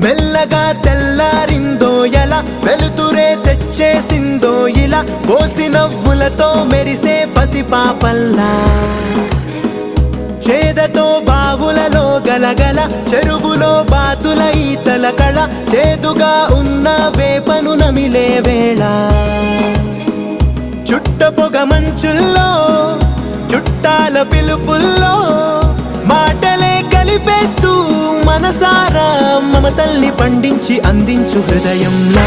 మెల్లగా తెల్లారిందో ఎలా, వెలుతురే తెచ్చేసిందో ఇలా, పోసి నవ్వులతో మెరిసే పసిపాపల్లా. చేదతో బావులలో గలగల, చెరువులో బాతుల ఈతల కళ, చేదుగా ఉన్న వేపను నమిలే వేళ. చుట్ట పొగ మంచుల్లో, చుట్టాల పిలుపుల్లో, మాటలే కలిపేస్తూ మనసారా మమతల్ని పండించి అందించు హృదయంలా.